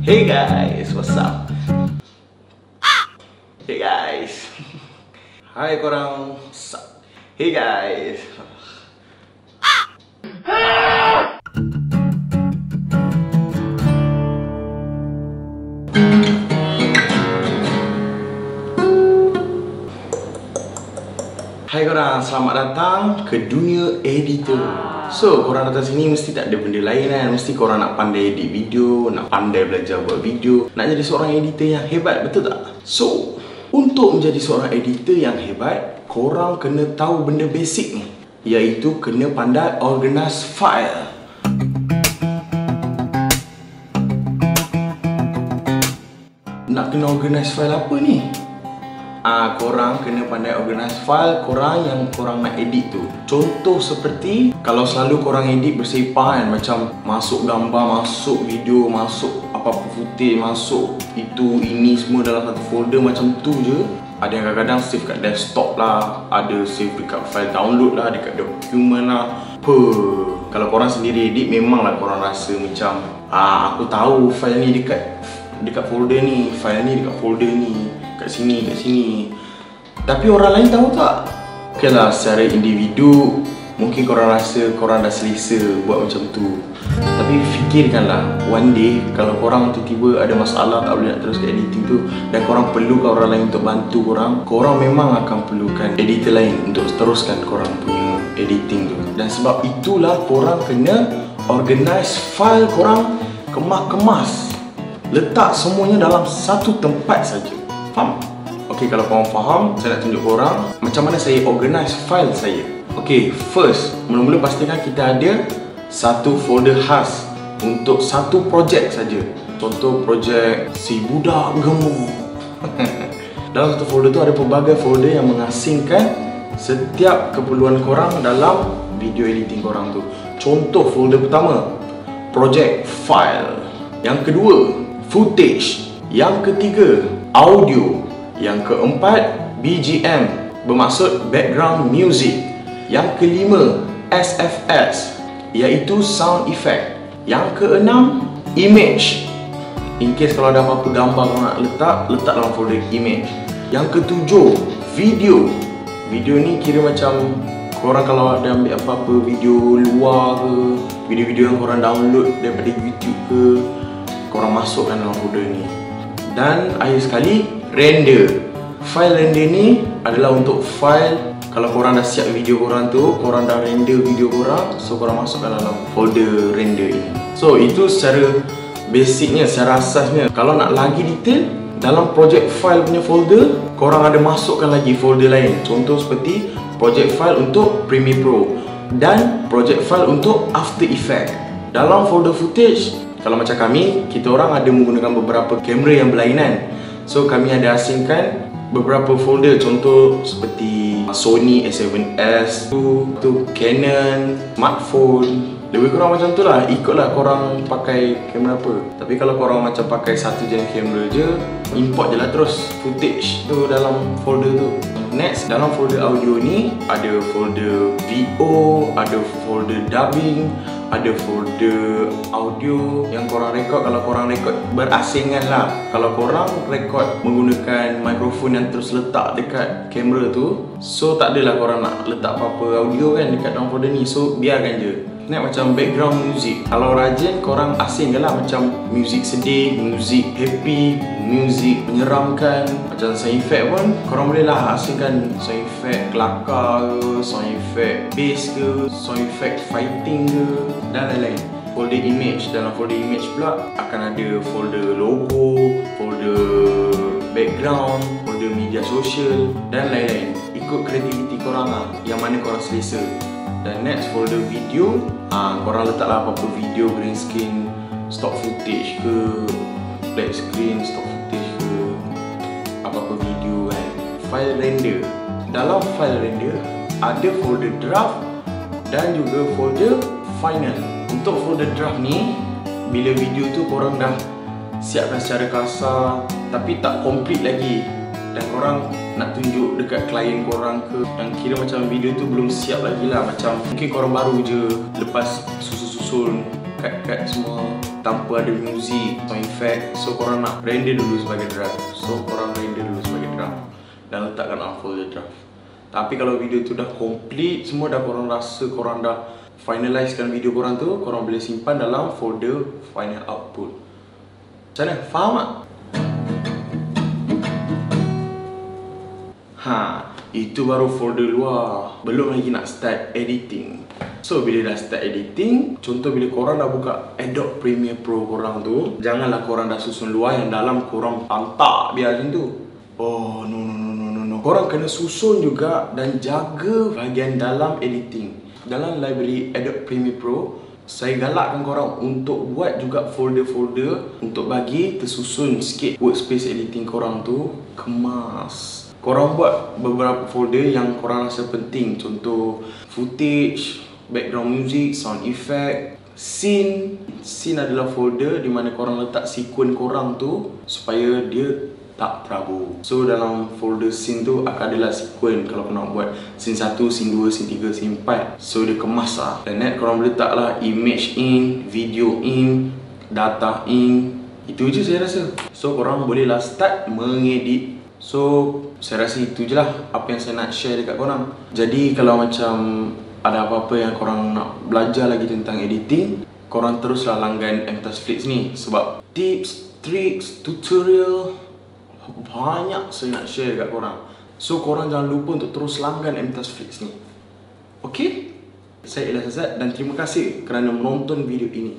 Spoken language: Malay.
Hey guys, what's up? Hey guys. Hai korang. What's up? Hey guys. Hai korang, selamat datang ke dunia editor. So, korang datang sini mesti tak ada benda lain kan. Mesti korang nak pandai edit video, nak pandai belajar buat video, nak jadi seorang editor yang hebat, betul tak? So, untuk menjadi seorang editor yang hebat, korang kena tahu benda basic ni, iaitu kena pandai organize file. Nak kena organize file apa ni? Korang kena pandai organize file korang yang korang nak edit tu. Contoh seperti kalau selalu korang edit bersepah kan, macam masuk gambar, masuk video, masuk apa-apa footage, masuk itu, ini semua dalam satu folder macam tu je. Ada yang kadang-kadang save kat desktop lah, ada save dekat file download lah, dekat dokumen lah. Kalau korang sendiri edit, memanglah korang rasa macam aku tahu file ni dekat folder ni, file ni dekat folder ni, kat sini. Tapi orang lain tahu tak? Okay lah, secara individu mungkin korang rasa korang dah selesa buat macam tu. Tapi fikirkanlah, one day kalau korang tiba-tiba ada masalah, tak boleh nak teruskan editing tu, dan korang perlukan orang lain untuk bantu korang memang akan perlukan editor lain untuk teruskan korang punya editing tu. Dan sebab itulah korang kena organize file korang, kemas-kemas, letak semuanya dalam satu tempat saja. Faham? Okay, kalau korang faham, saya nak tunjuk korang macam mana saya organize file saya. Okay, first, mula-mula pastikan kita ada satu folder khas untuk satu projek saja. Contoh projek si budak gemuk. Dalam satu folder tu ada pelbagai folder yang mengasingkan setiap keperluan korang dalam video editing korang tu. Contoh folder pertama, project file. Yang kedua, footage. Yang ketiga, audio. Yang keempat, BGM, bermaksud background music. Yang kelima, SFS, iaitu sound effect. Yang keenam, image. In case kalau ada apa-apa gambar korang nak letak dalam folder image. Yang ketujuh, video. Video ni kira macam korang kalau ada ambil apa-apa video luar ke, video-video yang korang download daripada YouTube ke, korang masukkan dalam folder ni. Dan akhir sekali, render. File render ni adalah untuk file kalau korang dah siap video korang tu, korang dah render video korang, so korang masukkan dalam folder render ini. So itu secara basicnya, secara asasnya. Kalau nak lagi detail, dalam project file punya folder, korang ada masukkan lagi folder lain. Contoh seperti project file untuk Premiere Pro dan project file untuk After Effects. Dalam folder footage, kalau macam kami, kita orang ada menggunakan beberapa kamera yang berlainan. So kami ada asingkan beberapa folder, contoh seperti Sony A7S tu Canon, smartphone. Lebih kurang macam tu lah, ikutlah korang pakai kamera apa. Tapi kalau korang macam pakai satu jenis kamera je, import je lah terus footage tu dalam folder tu. Next, dalam folder audio ni ada folder VO, ada folder dubbing, ada folder audio yang korang rekod. Kalau korang rekod berasingan lah, kalau korang rekod menggunakan mikrofon yang terus letak dekat kamera tu, so tak adalah korang nak letak apa-apa audio kan dekat dalam folder ni. So biarkan je. Nak macam background music, kalau rajin korang asingkan lah, macam music sedih, music happy, music menyeramkan. Macam sound effect pun korang boleh lah asingkan sound effect kelakar ke, sound effect bass ke, sound effect fighting ke, dan lain-lain. Folder image, dalam folder image pula akan ada folder logo, folder background, folder media sosial dan lain-lain. Ikut kreativiti korang lah, yang mana korang selesa. Dan next, folder video, korang letaklah apa-apa video, green screen, stock footage ke, black screen, stock footage ke, apa-apa video kan. File render, dalam file render ada folder draft dan juga folder final. Untuk folder draft ni, bila video tu korang dah siapkan secara kasar tapi tak complete lagi, dan korang nak tunjuk dekat klien korang ke, yang kira macam video tu belum siap lagi lah, macam mungkin korang baru je lepas susun cut semua tanpa ada music, sound effect. So korang nak render dulu sebagai draft. So korang render dulu sebagai draft dan letakkan dalam folder draft. Tapi kalau video tu dah complete semua, dah korang rasa korang dah finalizekan video korang tu, korang boleh simpan dalam folder final output. Macam mana? Faham tak? Itu baru folder luar. Belum lagi nak start editing. So bila dah start editing, contoh bila korang dah buka Adobe Premiere Pro korang tu, janganlah korang dah susun luar yang dalam korang pantak biar macam tu. Oh no. Korang kena susun juga dan jaga bahagian dalam editing. Dalam library Adobe Premiere Pro, saya galakkan korang untuk buat juga folder-folder untuk bagi tersusun sikit workspace editing korang tu kemas. Korang buat beberapa folder yang korang rasa penting. Contoh footage, background music, sound effect, scene. Scene adalah folder di mana korang letak sekuen korang tu supaya dia tak terabur. So dalam folder scene tu akan adalah sekuen. Kalau korang nak buat scene 1, scene 2, scene 3, scene 4, so dia kemas lah. Dan net korang boleh letak lah image in, video in, data in. Itu je saya rasa. So korang bolehlah start mengedit. So saya rasa itu je lah apa yang saya nak share dekat korang. Jadi kalau macam ada apa-apa yang korang nak belajar lagi tentang editing, korang teruslah langgan MTaskFlix ni. Sebab tips, tricks, tutorial banyak saya nak share dekat korang. So korang jangan lupa untuk terus langgan MTaskFlix ni. Okay? Saya Ilyas Azad dan terima kasih kerana menonton video ini.